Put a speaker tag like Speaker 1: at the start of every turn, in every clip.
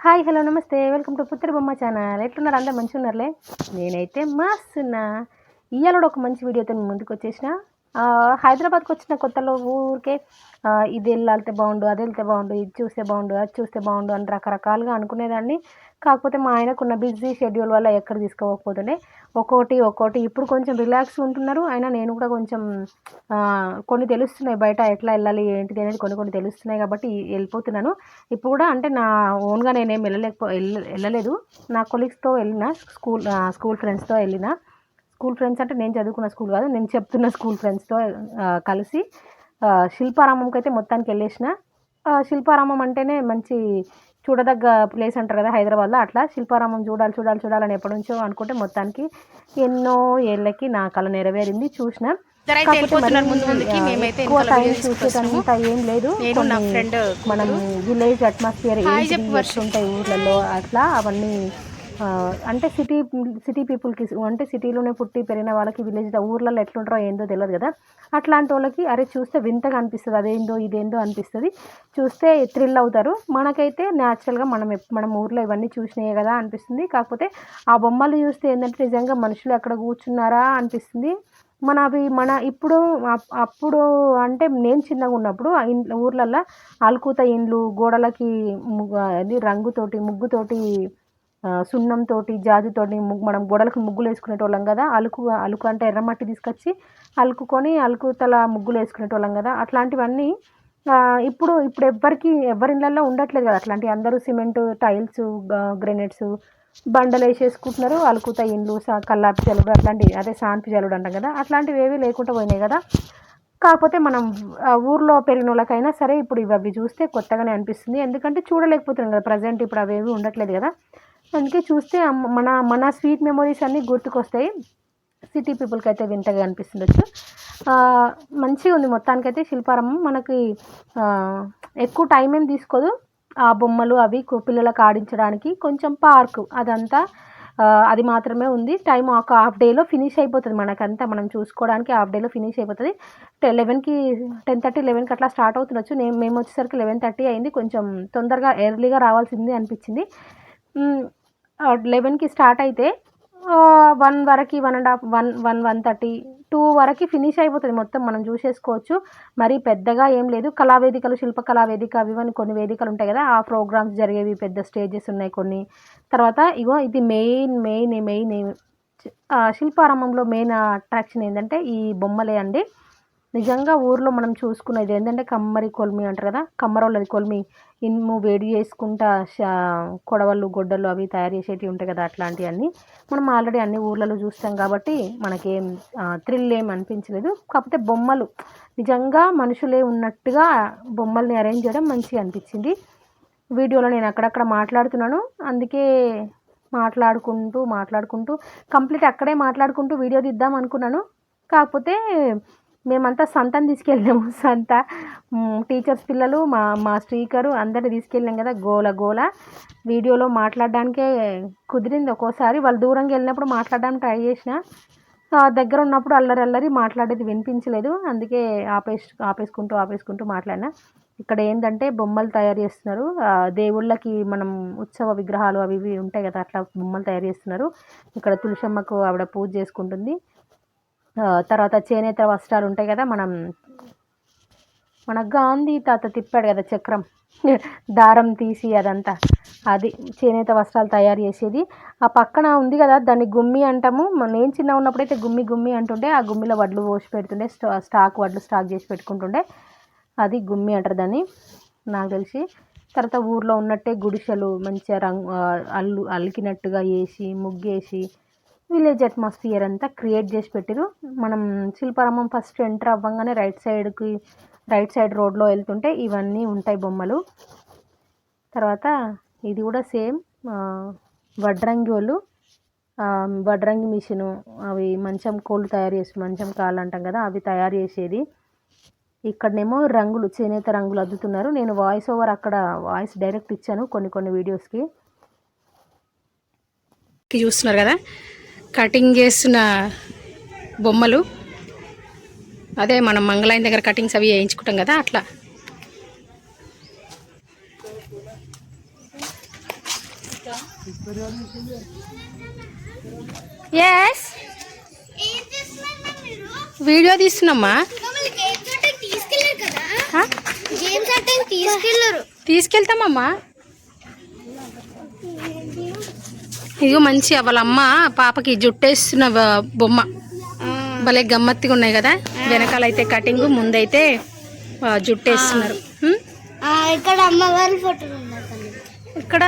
Speaker 1: Hi hello నమస్తే welcome to పుత్తడి బొమ్మ ఛానల్. ఎట్లున్నారు? అందరు మంచిగా ఉన్నారులే. నేనైతే మస్తున్నా. ఇవాళ కూడా ఒక మంచి వీడియోతో మీ ముందుకు వచ్చేసిన. హైదరాబాద్కి వచ్చిన కొత్తలో ఊరికే ఇది వెళ్తే బాగుండు, అది వెళ్తే బాగుండు, ఇది చూస్తే బాగుండు, అది చూస్తే బాగుండు అని రకరకాలుగా అనుకునేదాన్ని. కాకపోతే మా ఆయనకున్న బిజీ షెడ్యూల్ వల్ల ఎక్కడ తీసుకోకపోతుండే. ఒక్కోటి ఇప్పుడు కొంచెం రిలాక్స్ ఉంటున్నారు. అయినా నేను కూడా కొంచెం కొన్ని తెలుస్తున్నాయి, బయట ఎట్లా వెళ్ళాలి ఏంటిది అనేది కొన్ని తెలుస్తున్నాయి కాబట్టి వెళ్ళిపోతున్నాను. ఇప్పుడు కూడా అంటే నా ఓన్గా నేనేం వెళ్ళలేదు. నా కొలీగ్స్తో వెళ్ళిన, స్కూల్ ఫ్రెండ్స్తో వెళ్ళిన. స్కూల్ ఫ్రెండ్స్ అంటే నేను చదువుకున్న స్కూల్ కాదు, నేను చెప్తున్న స్కూల్ ఫ్రెండ్స్తో కలిసి శిల్పారామంకి అయితే మొత్తానికి వెళ్ళేసిన. శిల్పారామం అంటేనే మంచి చూడదగ్గ ప్లేస్ అంటారు కదా హైదరాబాద్లో. అట్లా శిల్పారామం చూడాలని ఎప్పటి నుంచో అనుకుంటే మొత్తానికి ఎన్నో ఏళ్ళకి నా కళ నెరవేరింది, చూసిన. ఎక్కువ టైం చూసేటంత ఏం లేదు. మనం విలేజ్ అట్మాస్ఫియర్ ఎట్లుంటాయి ఊర్లలో అట్లా అవన్నీ అంటే సిటీ పీపుల్కి అంటే సిటీలోనే పుట్టి పెరిగిన వాళ్ళకి విలేజ్ ఊర్లలో ఎట్లుంటారో ఏందో తెలియదు కదా. అట్లాంటి వాళ్ళకి అరే చూస్తే వింతగా అనిపిస్తుంది, అదేందో ఇదేందో అనిపిస్తుంది, చూస్తే థ్రిల్ అవుతారు. మనకైతే న్యాచురల్గా మనం ఊర్లో ఇవన్నీ చూసినాయే కదా అనిపిస్తుంది. కాకపోతే ఆ బొమ్మలు చూస్తే ఏంటంటే నిజంగా మనుషులు ఎక్కడ కూర్చున్నారా అనిపిస్తుంది. అప్పుడు అంటే నేను చిన్నగా ఉన్నప్పుడు ఊర్లల్లో అలుకుత ఇండ్లు, గోడలకి రంగుతోటి ముగ్గుతోటి సున్నంతోటి జాజితోటి మనం గోడలకు ముగ్గులు వేసుకునేటోళ్ళం కదా. అలుకు అంటే ఎర్రమట్టి తీసుకొచ్చి అలుకుకొని అలుకుతల ముగ్గులు వేసుకునేటోళ్ళం కదా. అట్లాంటివన్నీ ఇప్పుడు ఎవరి ఇళ్ళల్లో ఉండట్లేదు కదా అట్లాంటివి. అందరూ సిమెంట్, టైల్స్, గ్రెనైట్స్ బండలు వేసేసుకుంటున్నారు. అలుకుత ఇండ్లు, కల్లాపి జల్లుడు అట్లాంటివి, అదే సాన్పి జల్లుడు అంటాం కదా, అట్లాంటివి ఏవీ లేకుండా పోయినాయి కదా. కాకపోతే మనం ఊర్లో పెరిగిన వాళ్ళకైనా సరే ఇప్పుడు ఇవి చూస్తే కొత్తగానే అనిపిస్తుంది. ఎందుకంటే చూడలేకపోతున్నాం కదా ప్రజెంట్, ఇప్పుడు అవేవి ఉండట్లేదు కదా. అందుకే చూస్తే మన స్వీట్ మెమొరీస్ అన్నీ గుర్తుకొస్తాయి. సిటీ పీపుల్కి అయితే వింతగా అనిపిస్తుండొచ్చు. మంచిగా ఉంది మొత్తానికైతే శిల్పారామం. మనకి ఎక్కువ టైం ఏం తీసుకోదు. ఆ బొమ్మలు అవి పిల్లలకు ఆడించడానికి కొంచెం పార్కు అదంతా అది మాత్రమే ఉంది. టైం ఒక హాఫ్ డేలో ఫినిష్ అయిపోతుంది. మనకంతా మనం చూసుకోవడానికి హాఫ్ డేలో ఫినిష్ అయిపోతుంది. 10:30 11కి అట్లా స్టార్ట్ అవుతుండొచ్చు. మేము వచ్చేసరికి 11:30 అయింది. కొంచెం తొందరగా ఎర్లీగా రావాల్సింది అనిపించింది. 11కి స్టార్ట్ అయితే 1 వరకు 1:30 2 వరకు ఫినిష్ అయిపోతుంది. మొత్తం మనం చూసేసుకోవచ్చు. మరీ పెద్దగా ఏం లేదు. కళావేదికలు, శిల్పకళా వేదిక అవి కొన్ని వేదికలు ఉంటాయి కదా, ఆ ప్రోగ్రామ్స్ జరిగేవి, పెద్ద స్టేజెస్ ఉన్నాయి కొన్ని. తర్వాత ఇది మెయిన్ శిల్పారామంలో మెయిన్ అట్రాక్షన్ ఏంటంటే ఈ బొమ్మలే అండి. నిజంగా ఊర్లో మనం చూసుకునేది ఏంటంటే కమ్మరి కొలిమి అంటారు కదా, కమ్మరోళ్ళది కొలిమి, ఇనుము వేడి చేసుకుంటా కొడవళ్ళు గొడ్డలు అవి తయారు చేసేటివి ఉంటాయి కదా, అట్లాంటివన్నీ మనం ఆల్రెడీ అన్ని ఊర్లలో చూస్తాం కాబట్టి మనకేం థ్రిల్ ఏం అనిపించలేదు. కాకపోతే బొమ్మలు నిజంగా మనుషులే ఉన్నట్టుగా బొమ్మల్ని అరేంజ్ చేయడం మంచిగా అనిపించింది. వీడియోలో నేను అక్కడక్కడ మాట్లాడుతున్నాను, అందుకే మాట్లాడుకుంటూ కంప్లీట్ అక్కడే మాట్లాడుకుంటూ వీడియో తీద్దాం అనుకున్నాను. కాకపోతే మేమంతా సంతని తీసుకెళ్ళాము. టీచర్స్ పిల్లలు, మా స్పీకరు అందరిని తీసుకెళ్ళాం కదా. గోల వీడియోలో మాట్లాడడానికే కుదిరింది. ఒక్కోసారి వాళ్ళు దూరంగా వెళ్ళినప్పుడు మాట్లాడడానికి ట్రై చేసిన, దగ్గర ఉన్నప్పుడు అల్లరి మాట్లాడేది వినిపించలేదు. అందుకే ఆపేసుకుంటూ మాట్లాడినా. ఇక్కడ ఏంటంటే బొమ్మలు తయారు చేస్తున్నారు. దేవుళ్ళకి మనం ఉత్సవ విగ్రహాలు అవి ఇవి ఉంటాయి కదా, అట్లా బొమ్మలు తయారు చేస్తున్నారు. ఇక్కడ తులసమ్మకు ఆవిడ పూజ చేసుకుంటుంది. తర్వాత చేనేత వస్త్రాలు ఉంటాయి కదా, మన గాంధీ తాత తిప్పాడు కదా చక్రం, దారం తీసి అదంతా, అది చేనేత వస్త్రాలు తయారు చేసేది. ఆ పక్కన ఉంది కదా, దాన్ని గుమ్మి అంటాము. నేను చిన్న ఉన్నప్పుడైతే గుమ్మి అంటుండే. ఆ గుమ్మిలో వడ్లు పోసి పెడుతుండే, వడ్లు స్టాక్ చేసి పెట్టుకుంటుండే. అది గుమ్మి అంటారు దాన్ని నాకు తెలిసి. తర్వాత ఊర్లో ఉన్నట్టే గుడిసెలు మంచిగా అలికినట్టుగా వేసి ముగ్గేసి విలేజ్ అట్మాస్ఫియర్ అంతా క్రియేట్ చేసి పెట్టిరు. మనం శిల్పారామం ఫస్ట్ ఎంటర్ అవ్వగానే రైట్ సైడ్ రోడ్లో వెళ్తుంటే ఇవన్నీ ఉంటాయి బొమ్మలు. తర్వాత ఇది కూడా సేమ్ వడ్రంగి వాళ్ళు, వడ్రంగి మిషను, అవి మంచం కోళ్ళు తయారు చేసి మంచం కాళ్ళు అంటాం కదా, అవి తయారు చేసేది. ఇక్కడనేమో చేనేత రంగులు అద్దుతున్నారు. నేను వాయిస్ డైరెక్ట్ ఇచ్చాను కొన్ని వీడియోస్కి. చూస్తున్నారు కదా కటింగ్ చేస్తున్న బొమ్మలు, అదే మనం మంగళాయన దగ్గర కటింగ్స్ అవి వేయించుకుంటాం కదా, అట్లా ఎస్ వీడియో తీస్తున్నామ్మా. తీసుకెళ్తామమ్మా. ఇదిగో మంచిగా వాళ్ళ అమ్మ పాపకి జుట్టేస్తున్న బొమ్మ భలే గమ్మత్తుగా ఉన్నాయి కదా. వెనకాల అయితే కటింగ్, ముందైతే జుట్టేస్తున్నారు.
Speaker 2: ఇక్కడ అమ్మవారి ఫోటోలు ఉన్నాయి.
Speaker 1: ఇక్కడ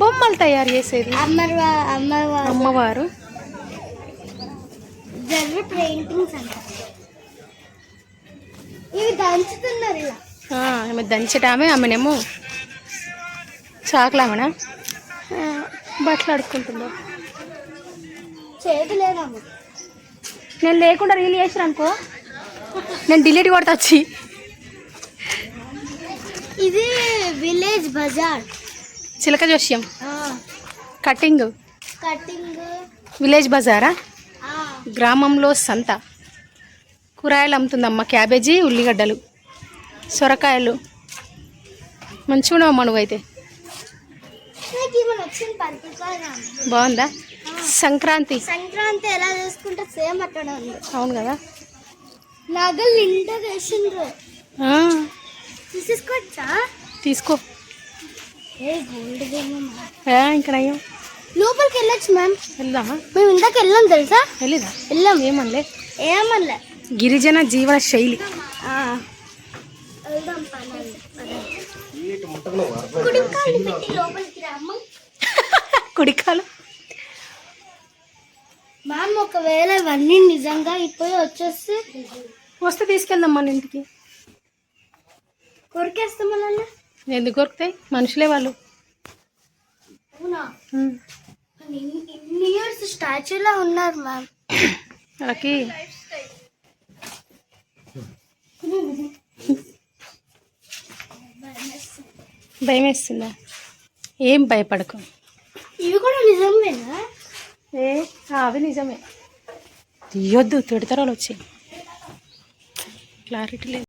Speaker 1: బొమ్మలు తయారు చేసేది అమ్మవారు.
Speaker 2: పెయింటింగ్స్ అంట. ఇవి దంచుతున్నారు ఇలా.
Speaker 1: ఆమె దంచటామే, ఆమెనేమో చాకులామనా బట్టలు అడుక్కుంటుందో.
Speaker 2: చేతి లేదమ్మ.
Speaker 1: నేను లేకుండా రీల్ చేసిన అనుకో, నేను డిలీట్ కొడతా వచ్చి.
Speaker 2: ఇది విలేజ్ బజార్.
Speaker 1: చిలక జోష్యం కటింగ్ విలేజ్ బజారా. గ్రామంలో సంత. కూరగాయలు అమ్ముతుందమ్మ. క్యాబేజీ, ఉల్లిగడ్డలు, సొరకాయలు మంచిగా ఉన్నావమ్మా నువ్వైతే. బాగుందా? సంక్రాంతి
Speaker 2: ఎలా చేసుకుంటే సేమ్ అక్కడ ఉంది.
Speaker 1: అవును కదా.
Speaker 2: నగలు ఇంట్లో వేసిండ్రు. తీసుకోవచ్చా?
Speaker 1: తీసుకో. ఇంకా నయ్యం
Speaker 2: లోపలికి వెళ్ళొచ్చు మ్యామ్.
Speaker 1: వెళ్దామా?
Speaker 2: మేము ఇందాక వెళ్ళాం తెలుసా.
Speaker 1: వెళ్ళాం. ఏమనలే. గిరిజన జీవన శైలి. కుడికాలు
Speaker 2: మ్యామ్. ఒకవేళ ఇవన్నీ నిజంగా ఇప్పుడు వస్తే
Speaker 1: తీసుకెళ్దాం మన ఇంటికి.
Speaker 2: కొరికేస్తాం.
Speaker 1: ఎందుకు కొరుకుతాయి? మనుషులే వాళ్ళు.
Speaker 2: ఇన్ని ఇయర్స్ స్టాచ్యూలా ఉన్నారు మ్యామ్.
Speaker 1: వాళ్ళకి భయం వేస్తుందా? ఏం భయపడకు.
Speaker 2: ఇవి కూడా నిజమేనా?
Speaker 1: అవి నిజమే. తీయొద్దు, తిడతారు వాళ్ళు వచ్చి. క్లారిటీ లేదు.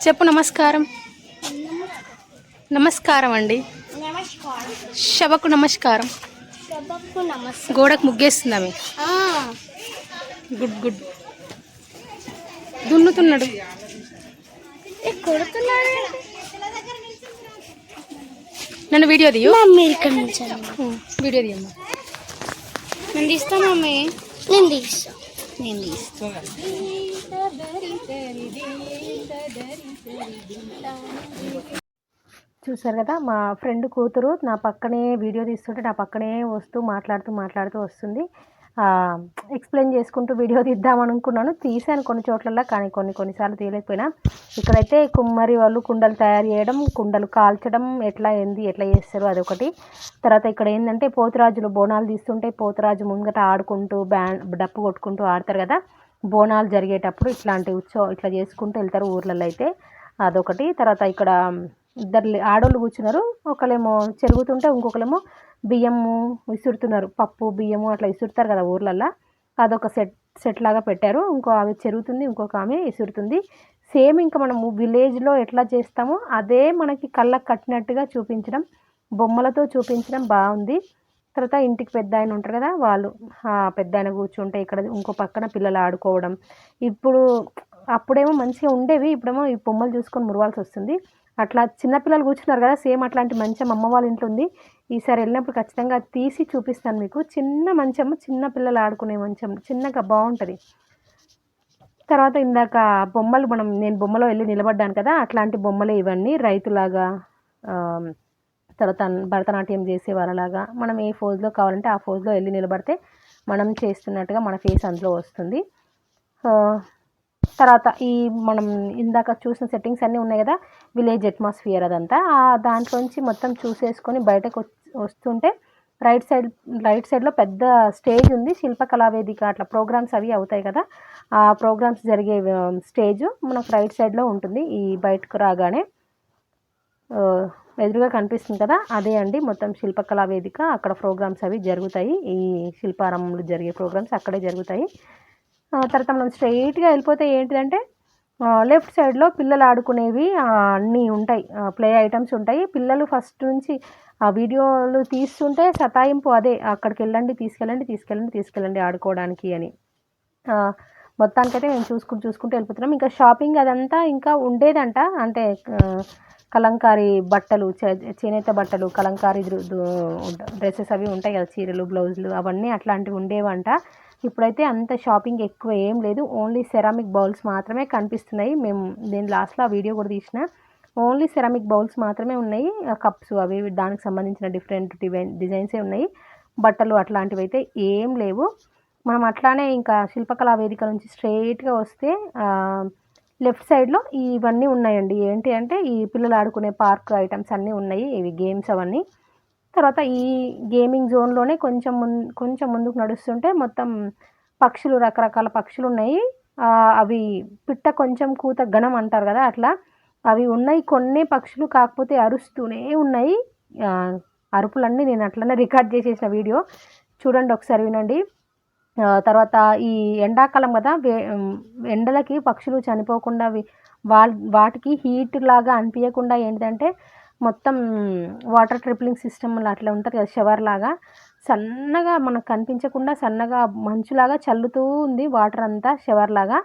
Speaker 1: చెప్పు. నమస్కారం. నమస్కారం అండి. శవకు నమస్కారం. గోడకు ముగ్గేస్తుంది ఆమె. Good good. దున్నుతున్నాడు. నన్ను వీడియో తీయు. వీడియో తీయమ్మా.
Speaker 2: నేను తీస్తా మమ్మీ. నేను తీస్తా.
Speaker 1: చూసారు కదా, మా ఫ్రెండ్ కూతురు నా పక్కనే వీడియో తీస్తుంటే నా పక్కనే వస్తూ మాట్లాడుతూ వస్తుంది. ఎక్స్ప్లెయిన్ చేసుకుంటూ వీడియో తీద్దామనుకున్నాను. తీసాను కొన్ని చోట్లలో, కానీ కొన్నిసార్లు తీయలేకపోయినా. ఇక్కడైతే కుమ్మరి వాళ్ళు కుండలు తయారు చేయడం, కుండలు కాల్చడం ఎట్లా చేస్తారు అదొకటి. తర్వాత ఇక్కడ ఏంటంటే పోతురాజులు బోనాలు తీస్తుంటే పోతురాజు ముంగట ఆడుకుంటూ డప్పు కొట్టుకుంటూ ఆడతారు కదా. బోనాలు జరిగేటప్పుడు ఇట్లాంటి ఇట్లా చేసుకుంటూ వెళ్తారు ఊర్లలో అయితే. అదొకటి. తర్వాత ఇక్కడ ఇద్దరు ఆడోళ్ళు కూర్చున్నారు. ఒకళ్ళేమో చెరుగుతుంటే ఇంకొకరేమో బియ్యము విసురుతున్నారు. పప్పు బియ్యము అట్లా విసురుతారు కదా ఊర్లల్లో. అదొక సెట్ లాగా పెట్టారు. ఇంకో ఆమె చెరుగుతుంది, ఇంకొక ఆమె విసురుతుంది. సేమ్ ఇంకా మనము విలేజ్లో ఎట్లా చేస్తామో అదే మనకి కళ్ళకు కట్టినట్టుగా చూపించడం, బొమ్మలతో చూపించడం బాగుంది. తర్వాత ఇంటికి పెద్ద ఆయన ఉంటారు కదా, వాళ్ళు పెద్ద ఆయన కూర్చుంటే ఇక్కడ ఇంకో పక్కన పిల్లలు ఆడుకోవడం. అప్పుడేమో మంచిగా ఉండేవి, ఇప్పుడేమో ఈ బొమ్మలు చూసుకొని మురవాల్సి వస్తుంది. అట్లా చిన్నపిల్లలు కూర్చున్నారు కదా, సేమ్ అట్లాంటి మంచం అమ్మ వాళ్ళ ఇంట్లో ఉంది. ఈసారి వెళ్ళినప్పుడు ఖచ్చితంగా తీసి చూపిస్తాను మీకు. చిన్న మంచం, చిన్న పిల్లలు ఆడుకునే మంచం, చిన్నగా బాగుంటుంది. తర్వాత ఇందాక బొమ్మలు నేను బొమ్మలో వెళ్ళి నిలబడ్డాను కదా, అట్లాంటి బొమ్మలే ఇవన్నీ. రైతులాగా, తర్వాత భరతనాట్యం చేసే వాళ్ళలాగా మనం ఏ ఫోజ్లో కావాలంటే ఆ ఫోజ్లో వెళ్ళి నిలబడితే మనం చేస్తున్నట్టుగా మన ఫేస్ అందులో వస్తుంది. తర్వాత మనం ఇందాక చూసిన సెట్టింగ్స్ అన్నీ ఉన్నాయి కదా, విలేజ్ అట్మాస్ఫియర్ అదంతా. దాంట్లోంచి మొత్తం చూసేసుకొని బయటకు వస్తుంటే రైట్ సైడ్లో పెద్ద స్టేజ్ ఉంది. శిల్పకళా వేదిక అట్లా ప్రోగ్రామ్స్ అవి అవుతాయి కదా, ఆ ప్రోగ్రామ్స్ జరిగే స్టేజ్ మనకు రైట్ సైడ్లో ఉంటుంది. ఈ బయటకు రాగానే ఎదురుగా కనిపిస్తుంది కదా, అదే అండి మొత్తం శిల్పకళా వేదిక. అక్కడ ప్రోగ్రామ్స్ అవి జరుగుతాయి. ఈ శిల్పారంభంలో జరిగే ప్రోగ్రామ్స్ అక్కడే జరుగుతాయి. తర్వాత మనం స్ట్రైట్గా వెళ్ళిపోతే ఏంటిదంటే లెఫ్ట్ సైడ్లో పిల్లలు ఆడుకునేవి అన్నీ ఉంటాయి, ప్లే ఐటమ్స్ ఉంటాయి. పిల్లలు ఫస్ట్ నుంచి ఆ వీడియోలు తీస్తుంటే సతాయింపు అదే, అక్కడికి వెళ్ళండి, తీసుకెళ్ళండి, తీసుకెళ్ళండి, తీసుకెళ్ళండి ఆడుకోవడానికి అని. మొత్తానికైతే మేము చూసుకుంటూ వెళ్ళిపోతున్నాం. ఇంకా షాపింగ్ అదంతా ఇంకా ఉండేదంట, అంటే కలంకారీ బట్టలు, చేనేత బట్టలు, కలంకారీ డ్రెస్సెస్ అవి ఉంటాయి కదా, చీరలు, బ్లౌజులు అవన్నీ అట్లాంటివి ఉండేవంట. ఇప్పుడైతే అంత షాపింగ్ ఎక్కువ ఏం లేదు, ఓన్లీ సెరామిక్ బౌల్స్ మాత్రమే కనిపిస్తున్నాయి. నేను లాస్ట్లో ఆ వీడియో కూడా తీసిన, ఓన్లీ సెరామిక్ బౌల్స్ మాత్రమే ఉన్నాయి. కప్స్ అవి దానికి సంబంధించిన డిఫరెంట్ డిజైన్సే ఉన్నాయి. బట్టలు అట్లాంటివి అయితే ఏం లేవు. మనం అట్లానే ఇంకా శిల్పకళా వేదిక నుంచి స్ట్రైట్గా వస్తే లెఫ్ట్ సైడ్లో ఇవన్నీ ఉన్నాయండి. ఏంటి అంటే ఈ పిల్లలు ఆడుకునే పార్క్ ఐటమ్స్ అన్నీ ఉన్నాయి, ఇవి గేమ్స్ అవన్నీ. తర్వాత ఈ గేమింగ్ జోన్లోనే కొంచెం ముందుకు నడుస్తుంటే మొత్తం పక్షులు, రకరకాల పక్షులు ఉన్నాయి. అవి పిట్ట కొంచెం కూత గణం అంటారు కదా, అట్లా అవి ఉన్నాయి కొన్ని పక్షులు, కాకపోతే అరుస్తూనే ఉన్నాయి. అరుపులన్నీ నేను అట్లనే రికార్డ్ చేసేసిన వీడియో చూడండి, ఒకసారి వినండి. తర్వాత ఈ ఎండాకాలం కదా, ఎండలకి పక్షులు చనిపోకుండా వాటికి హీట్ లాగా అనిపించకుండా ఏంటంటే మొత్తం వాటర్ ట్రిప్లింగ్ సిస్టమ్ అట్లా ఉంటుంది కదా, షవర్ లాగా సన్నగా మనకు కనిపించకుండా సన్నగా మంచులాగా చల్లుతూ ఉంది వాటర్ అంతా, షవర్ లాగా.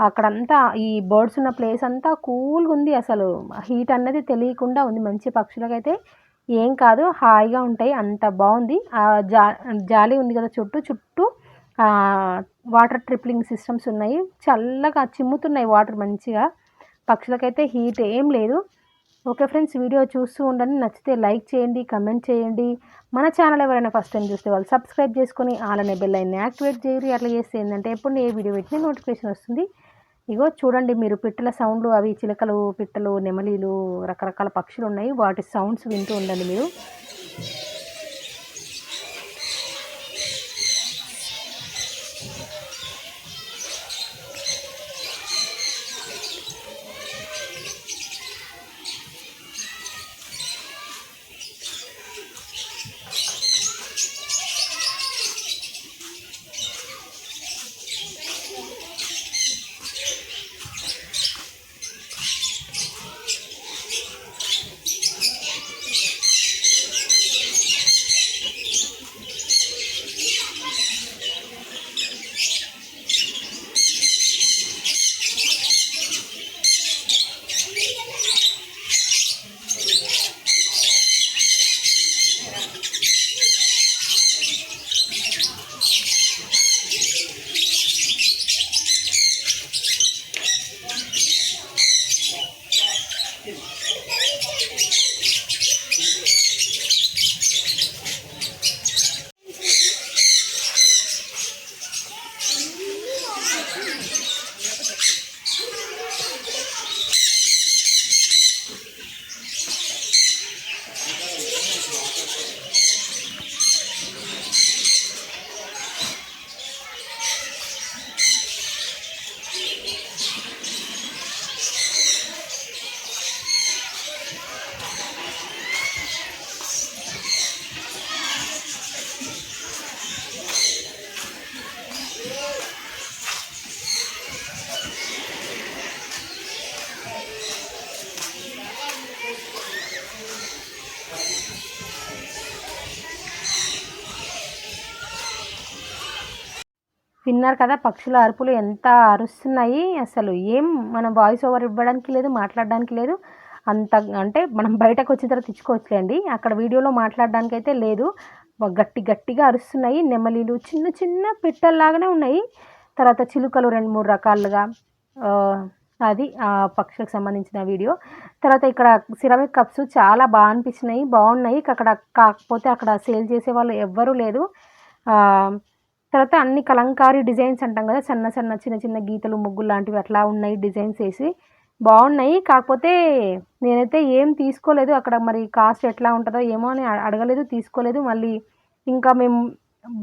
Speaker 1: అక్కడంతా ఈ బర్డ్స్ ఉన్న ప్లేస్ అంతా కూల్గా ఉంది, అసలు హీట్ అన్నది తెలియకుండా ఉంది. మంచి పక్షులకైతే ఏం కాదు, హాయిగా ఉంటాయి, అంత బాగుంది. జాలి ఉంది కదా చుట్టూ వాటర్ ట్రిప్లింగ్ సిస్టమ్స్ ఉన్నాయి, చల్లగా చిమ్ముతున్నాయి వాటర్ మంచిగా. పక్షులకైతే హీట్ ఏం లేదు. ఓకే ఫ్రెండ్స్, వీడియో చూస్తూ ఉండండి, నచ్చితే లైక్ చేయండి, కమెంట్ చేయండి. మన ఛానల్ ఎవరైనా ఫస్ట్ టైం చూస్తే వాళ్ళు సబ్స్క్రైబ్ చేసుకొని అలానే బెల్ ఐకాన్ని యాక్టివేట్ చేయరు. అట్లా చేస్తే ఏంటంటే ఎప్పుడు ఏ వీడియో పెట్టినా నోటిఫికేషన్ వస్తుంది. ఇగో చూడండి మీరు, పిట్టల సౌండ్లు, అవి చిలకలు, పిట్టలు, నెమలీలు, రకరకాల పక్షులు ఉన్నాయి, వాటి సౌండ్స్ వింటూ ఉండండి మీరు. విన్నారు కదా పక్షుల అరుపులు ఎంత అరుస్తున్నాయి, అసలు ఏం మనం వాయిస్ ఓవర్ ఇవ్వడానికి లేదు, మాట్లాడడానికి లేదు. అంత అంటే మనం బయటకు వచ్చిన తర్వాత ఇచ్చుకోవచ్చులేండి, అక్కడ వీడియోలో మాట్లాడడానికి అయితే లేదు. గట్టిగా అరుస్తున్నాయి. నెమలీలు చిన్న పిట్టల్లాగానే ఉన్నాయి. తర్వాత చిలుకలు 2-3 రకాలుగా, అది ఆ పక్షులకు సంబంధించిన వీడియో. తర్వాత ఇక్కడ సిరామిక్ కప్స్ చాలా బాగా అనిపించినాయి, బాగున్నాయి. కాకపోతే అక్కడ సేల్ చేసే వాళ్ళు ఎవ్వరూ లేదు. తర్వాత అన్ని కలంకారీ డిజైన్స్ అంటాం కదా, చిన్న గీతలు, ముగ్గులు లాంటివి అట్లా ఉన్నాయి, డిజైన్స్ వేసి బాగున్నాయి. కాకపోతే నేనైతే ఏం తీసుకోలేదు, అక్కడ మరి కాస్ట్ ఎట్లా ఉంటుందో ఏమో అని అడగలేదు, తీసుకోలేదు. మళ్ళీ ఇంకా మేము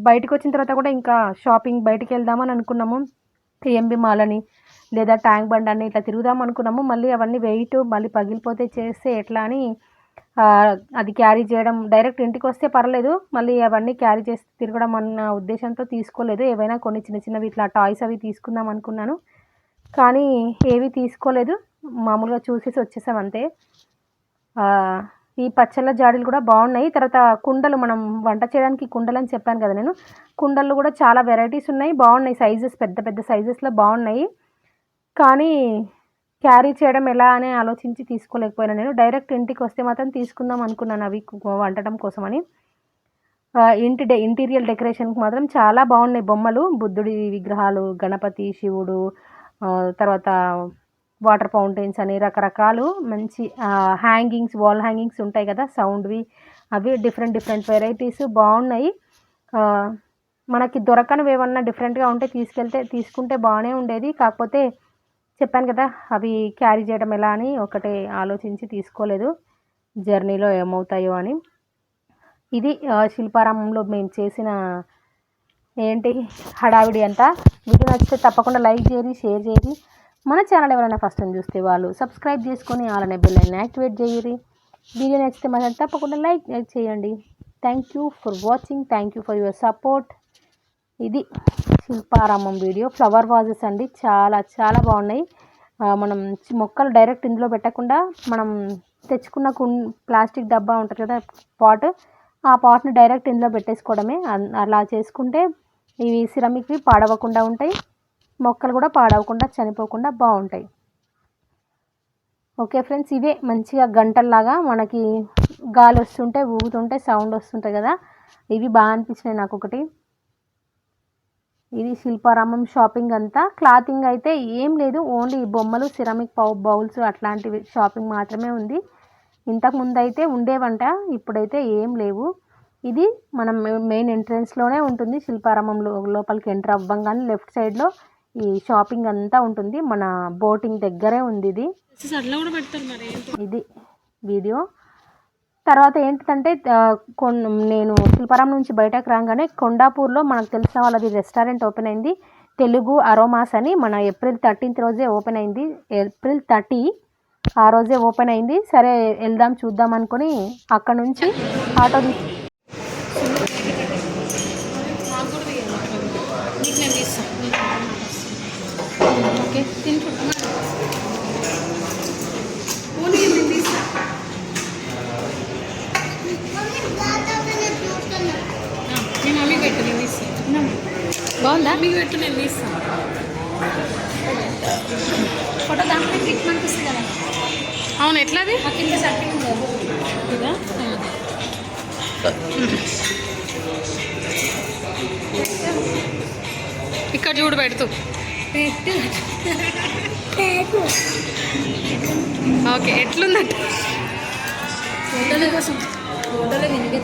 Speaker 1: బయటకు వచ్చిన తర్వాత కూడా ఇంకా షాపింగ్ బయటికి వెళ్దామని అనుకున్నాము, టీఎంబీ మాల్ అని లేదా ట్యాంక్ బండ్ అని ఇట్లా తిరుగుదాం అనుకున్నాము. మళ్ళీ అవన్నీ వెయిట్ మళ్ళీ పగిలిపోతే చేస్తే ఎట్లా అని అది క్యారీ చేయడం, డైరెక్ట్ ఇంటికి వస్తే పర్లేదు, మళ్ళీ అవన్నీ క్యారీ చేసి తిరగడం అన్న ఉద్దేశంతో తీసుకోలేదు. ఏవైనా కొన్ని చిన్నవి ఇట్లా టాయ్స్ అవి తీసుకుందాం అనుకున్నాను. కానీ ఏవి తీసుకోలేదు, మామూలుగా చూసేసి వచ్చేసాం అంతే. ఈ పచ్చళ్ళ జాడీలు కూడా బాగున్నాయి. తర్వాత కుండలు, మనం వంట చేయడానికి కుండలు అని చెప్పాను కదా నేను, కుండలు కూడా చాలా వెరైటీస్ ఉన్నాయి, బాగున్నాయి. సైజెస్ పెద్ద పెద్ద సైజెస్లో బాగున్నాయి. కానీ క్యారీ చేయడం ఎలా అని ఆలోచించి తీసుకోలేకపోయినా నేను. డైరెక్ట్ ఇంటికి వస్తే మాత్రం తీసుకుందాం అనుకున్నాను అవి వండటం కోసమని. ఇంటీరియర్ డెకరేషన్కి మాత్రం చాలా బాగున్నాయి బొమ్మలు, బుద్ధుడి విగ్రహాలు, గణపతి, శివుడు, తర్వాత వాటర్ ఫౌంటైన్స్ అని రకరకాలు మంచి హ్యాంగింగ్స్, వాల్ హ్యాంగింగ్స్ ఉంటాయి కదా సౌండ్వి, అవి డిఫరెంట్ డిఫరెంట్ వెరైటీస్ బాగున్నాయి. మనకి దొరకనివి ఏమన్నా డిఫరెంట్గా ఉంటే తీసుకుంటే బాగానే ఉండేది. కాకపోతే చెప్పాను కదా అవి క్యారీ చేయడం ఎలా అని ఒకటే ఆలోచించి తీసుకోలేదు, జర్నీలో ఏమవుతాయో అని. ఇది శిల్పారామంలో మేము చేసిన హడావిడి అంతా. వీడియో నచ్చితే తప్పకుండా లైక్ చేయండి, షేర్ చేయండి. మన ఛానల్ ఎవరైనా ఫస్ట్ టైం చూస్తే వాళ్ళు సబ్స్క్రైబ్ చేసుకొని అలానే బెల్ ఐకాన్ యాక్టివేట్ చేయండి. వీడియో నచ్చితే మాత్రం తప్పకుండా లైక్ చేయండి. Thank you for watching, thank you for your support. ఇది శిల్పారామం వీడియో. ఫ్లవర్ వాజెస్ అండి, చాలా చాలా బాగున్నాయి. మనం మొక్కలు డైరెక్ట్ ఇందులో పెట్టకుండా మనం తెచ్చుకున్న ప్లాస్టిక్ డబ్బా ఉంటుంది కదా పాట్, ఆ పాట్ని డైరెక్ట్ ఇందులో పెట్టేసుకోవడమే. అలా చేసుకుంటే ఇవి సిరమిక్వి పాడవకుండా ఉంటాయి, మొక్కలు కూడా పాడవకుండా చనిపోకుండా బాగుంటాయి. ఓకే ఫ్రెండ్స్, ఇవే మంచిగా గంటల్లాగా మనకి గాలి వస్తుంటే ఊగుతుంటే సౌండ్ వస్తుంటాయి కదా, ఇవి బాగా అనిపించినాయి నాకు ఒకటి. ఇది శిల్పారామం షాపింగ్ అంతా. క్లాతింగ్ అయితే ఏం లేదు, ఓన్లీ బొమ్మలు, సిరమిక్ బౌల్స్ అట్లాంటివి షాపింగ్ మాత్రమే ఉంది. ఇంతకుముందు అయితే ఉండేవంట, ఇప్పుడైతే ఏం లేవు. ఇది మనం మెయిన్ ఎంట్రన్స్లోనే ఉంటుంది శిల్పారామం. లోపలికి ఎంటర్ అవ్వంగానే లెఫ్ట్ సైడ్లో ఈ షాపింగ్ అంతా ఉంటుంది. మన బోటింగ్ దగ్గరే ఉంది ఇది. ఇది వీడియో. తర్వాత ఏంటంటే నేను శిల్పారామం నుంచి బయటకు రాగానే కొండాపూర్లో మనకు తెలిసిన వాళ్ళది రెస్టారెంట్ ఓపెన్ అయింది, తెలుగు అరోమాస్ అని. మన ఏప్రిల్ 13th రోజే ఓపెన్ అయింది, ఏప్రిల్ 30 ఆ రోజే ఓపెన్ అయింది. సరే వెళ్దాం చూద్దాం అనుకుని అక్కడ నుంచి ఆటో బాగుందా మీకు పెట్టు, నేను తీస్తాను ఫోటో. దాంట్లో క్లిక్ అనిపిస్తుంది కదా. అవును, ఎట్లాది కింద సర్కిల్ ఇదా. ఇక్కడ చూడు, పెడుతూ ఓకే. ఎట్లుందంటే ఫోటోల కోసం